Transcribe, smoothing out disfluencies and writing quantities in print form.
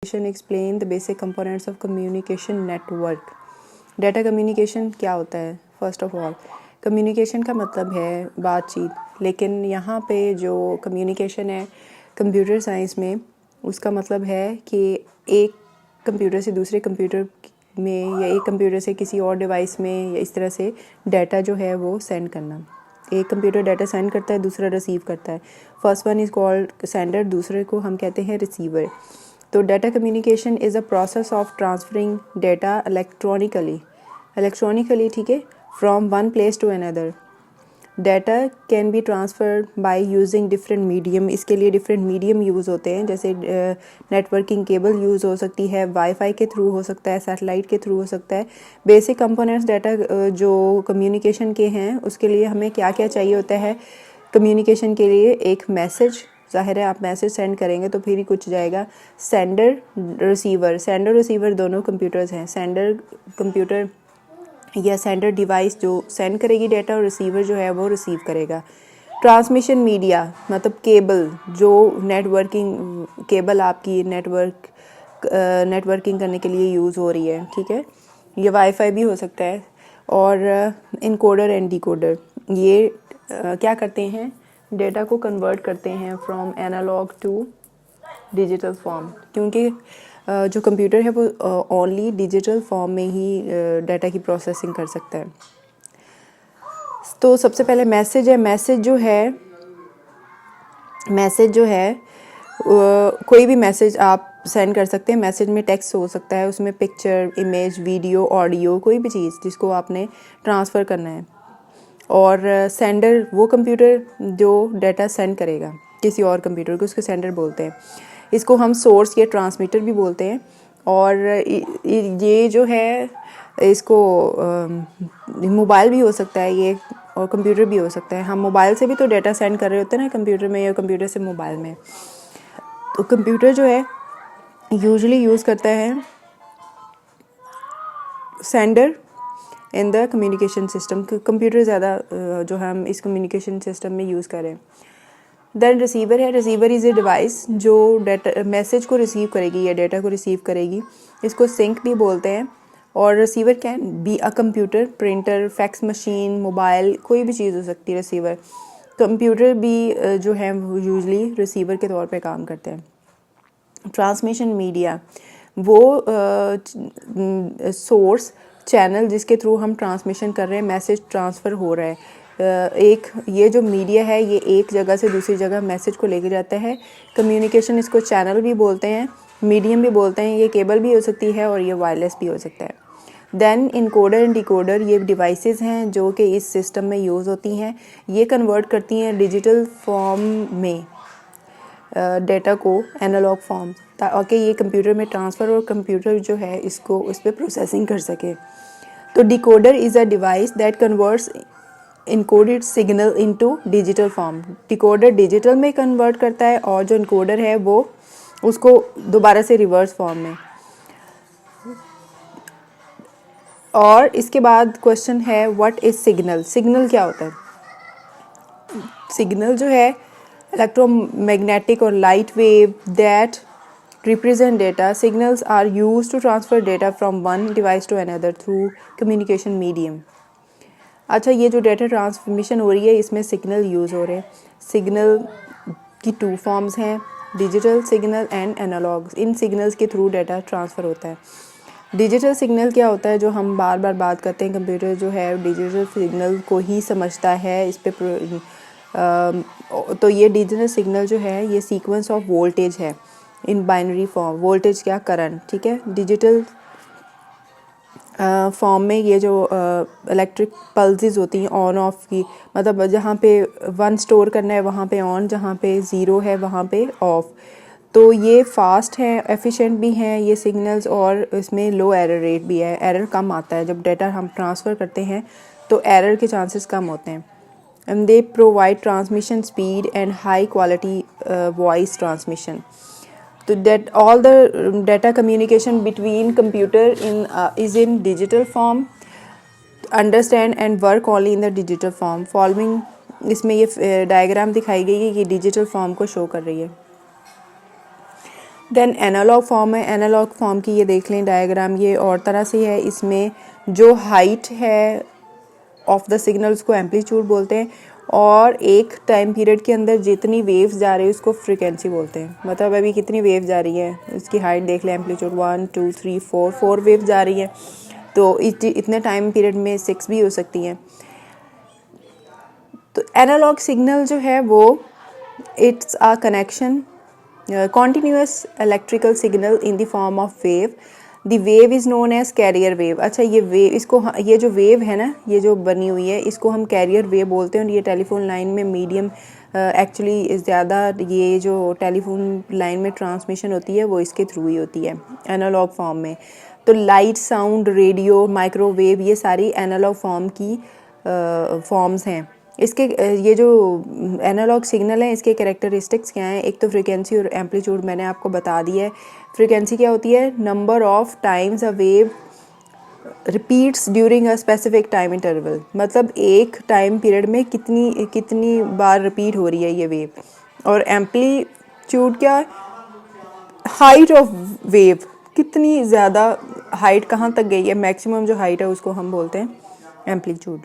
Communication explain the basic components of communication network. Data communication क्या होता है? First of all communication का मतलब है बातचीत, लेकिन यहाँ पे जो कम्युनिकेशन है कंप्यूटर साइंस में उसका मतलब है कि एक कंप्यूटर से दूसरे कंप्यूटर में या एक कंप्यूटर से किसी और डिवाइस में या इस तरह से डाटा जो है वो सेंड करना। एक कंप्यूटर डाटा सेंड करता है, दूसरा रिसीव करता है। First one is called sender, दूसरे को हम कहते हैं रिसीवर। तो data communication is a process of transferring data electronically, ठीक है, from one place to another. Data can be transferred by using different medium. इसके लिए डिफरेंट मीडियम यूज़ होते हैं, जैसे नेटवर्किंग केबल यूज़ हो सकती है, वाईफाई के थ्रू हो सकता है, सैटेलाइट के थ्रू हो सकता है। बेसिक कंपोनेंट्स डाटा जो कम्युनिकेशन के हैं उसके लिए हमें क्या क्या चाहिए होता है? कम्युनिकेशन के लिए एक मैसेज, ज़ाहिर है आप मैसेज सेंड करेंगे तो फिर ही कुछ जाएगा। सेंडर रिसीवर दोनों कंप्यूटर्स हैं। सेंडर कंप्यूटर या सेंडर डिवाइस जो सेंड करेगी डाटा और रिसीवर जो है वो रिसीव करेगा। ट्रांसमिशन मीडिया मतलब केबल, जो नेटवर्किंग केबल आपकी नेटवर्किंग करने के लिए यूज़ हो रही है, ठीक है, ये वाईफाई भी हो सकता है। और इनकोडर एंड डिकोडर ये क्या करते हैं? डेटा को कन्वर्ट करते हैं from analogue to digital form, क्योंकि जो कंप्यूटर है वो ओनली डिजिटल फॉर्म में ही डाटा की प्रोसेसिंग कर सकता है। तो सबसे पहले मैसेज है। मैसेज जो है कोई भी मैसेज आप सेंड कर सकते हैं। मैसेज में टेक्स्ट हो सकता है, उसमें पिक्चर, इमेज, वीडियो, ऑडियो, कोई भी चीज़ जिसको आपने ट्रांसफ़र करना है। और सेंडर वो कंप्यूटर जो डाटा सेंड करेगा किसी और कंप्यूटर को, उसको सेंडर बोलते हैं। इसको हम सोर्स या ट्रांसमीटर भी बोलते हैं। और ये जो है इसको मोबाइल भी हो सकता है ये, और कंप्यूटर भी हो सकता है। हम मोबाइल से भी तो डाटा सेंड कर रहे होते हैं ना कंप्यूटर में, या कंप्यूटर से मोबाइल में। तो कंप्यूटर जो है यूजुअली यूज़ करता है sender in the communication system. Computer ज़्यादा जो हम इस कम्युनिकेशन सिस्टम में यूज़ करें। देन रिसीवर है। रिसीवर इज़ ए डिवाइस जो डाटा मैसेज को रिसीव करेगी या डाटा को रिसीव करेगी। इसको सिंक भी बोलते हैं। और receiver can be a computer, printer, fax machine, mobile, कोई भी चीज़ हो सकती है। रिसीवर कंप्यूटर भी जो है यूजुअली रिसीवर के तौर पे काम करते हैं। ट्रांसमिशन मीडिया वो सोर्स चैनल जिसके थ्रू हम ट्रांसमिशन कर रहे हैं, मैसेज ट्रांसफ़र हो रहा है। एक ये जो मीडिया है ये एक जगह से दूसरी जगह मैसेज को लेके जाता है। कम्युनिकेशन इसको चैनल भी बोलते हैं, मीडियम भी बोलते हैं। ये केबल भी हो सकती है और ये वायरलेस भी हो सकता है। देन इनकोडर एंड डिकोडर ये डिवाइसेस हैं जो कि इस सिस्टम में यूज़ होती हैं। ये कन्वर्ट करती हैं डिजिटल फॉर्म में डेटा को एनालॉग फॉर्म, ताकि ये कंप्यूटर में ट्रांसफ़र और कंप्यूटर जो है इसको उस पर प्रोसेसिंग कर सके। तो decoder is a device that converts encoded signal into digital form. Decoder digital में कन्वर्ट करता है और जो इनकोडर है वो उसको दोबारा से रिवर्स फॉर्म में। और इसके बाद क्वेश्चन है व्हाट इज़ सिग्नल। सिग्नल क्या होता है? सिग्नल जो है इलेक्ट्रोमैग्नेटिक और light wave that represent data. Signals are used to transfer data from one device to another through communication medium. अच्छा, ये जो डेटा ट्रांसमिशन हो रही है इसमें सिग्नल यूज़ हो रहे हैं। सिग्नल की 2 फॉर्म्स हैं, डिजिटल सिग्नल एंड एनालॉग। इन सिग्नल्स के थ्रू डाटा ट्रांसफ़र होता है। डिजिटल सिग्नल क्या होता है? जो हम बार बार बात करते हैं, कंप्यूटर जो है डिजिटल सिग्नल को ही समझता है। इस पे तो ये डिजिटल सिग्नल जो है ये सीक्वेंस ऑफ वोल्टेज है इन बाइनरी फॉर्म। वोल्टेज क्या? करंट, ठीक है। डिजिटल फॉर्म में ये जो इलेक्ट्रिक पल्सेस होती हैं ऑन ऑफ की, मतलब जहाँ पे 1 स्टोर करना है वहाँ पे ऑन, जहाँ पे 0 है वहाँ पे ऑफ। तो ये फास्ट हैं, एफिशिएंट भी हैं ये सिग्नल्स, और इसमें लो एरर रेट भी है। एरर कम आता है जब डाटा हम ट्रांसफ़र करते हैं, तो एरर के चांसेस कम होते हैं। And they provide transmission speed and high quality voice transmission. So that all the data communication between computer is in digital form, understand and work only in the digital form. Following इसमें ये diagram दिखाई गई है, ये digital form को show कर रही है। देन एनालॉग फॉर्म है, एनालॉग फॉर्म की ये देख लें डायग्राम, ये और तरह से है। इसमें जो हाइट है ऑफ द सिग्नल उसको एम्पलीट्यूड बोलते हैं, और एक टाइम पीरियड के अंदर जितनी वेव्स जा रही है उसको फ्रीक्वेंसी बोलते हैं। मतलब अभी कितनी वेव जा रही है, इसकी हाइट देख लें, एम्पलीट्यूड 1 2 3 4 वेव जा रही है, तो इतने टाइम पीरियड में 6 भी हो सकती हैं। तो एनालॉग सिग्नल जो है वो it's a connection continuous electrical signal in the form of wave. the wave is known as carrier wave. अच्छा ये वेव, इसको ये जो वेव है ना, ये जो बनी हुई है, इसको हम कैरियर वेव बोलते हैं। और ये टेलीफोन लाइन में मीडियम एक्चुअली ज़्यादा ये जो टेलीफोन लाइन में ट्रांसमिशन होती है वो इसके थ्रू ही होती है एनालॉग फॉर्म में। तो लाइट, साउंड, रेडियो, माइक्रोवेव, ये सारी एनालॉग फॉर्म की फॉर्म्स हैं। इसके ये जो एनालॉग सिग्नल है इसके कैरेक्टरिस्टिक्स क्या हैं? एक तो फ्रीक्वेंसी और एम्पलीट्यूड मैंने आपको बता दिया है। फ्रीक्वेंसी क्या होती है? Number of times a wave repeats during a specific time interval, मतलब एक टाइम पीरियड में कितनी कितनी बार रिपीट हो रही है ये वेव। और एम्पलीट्यूड क्या? हाइट ऑफ वेव, कितनी ज़्यादा हाइट कहाँ तक गई है, मैक्सिमम जो हाइट है उसको हम बोलते हैं एम्पलीट्यूड।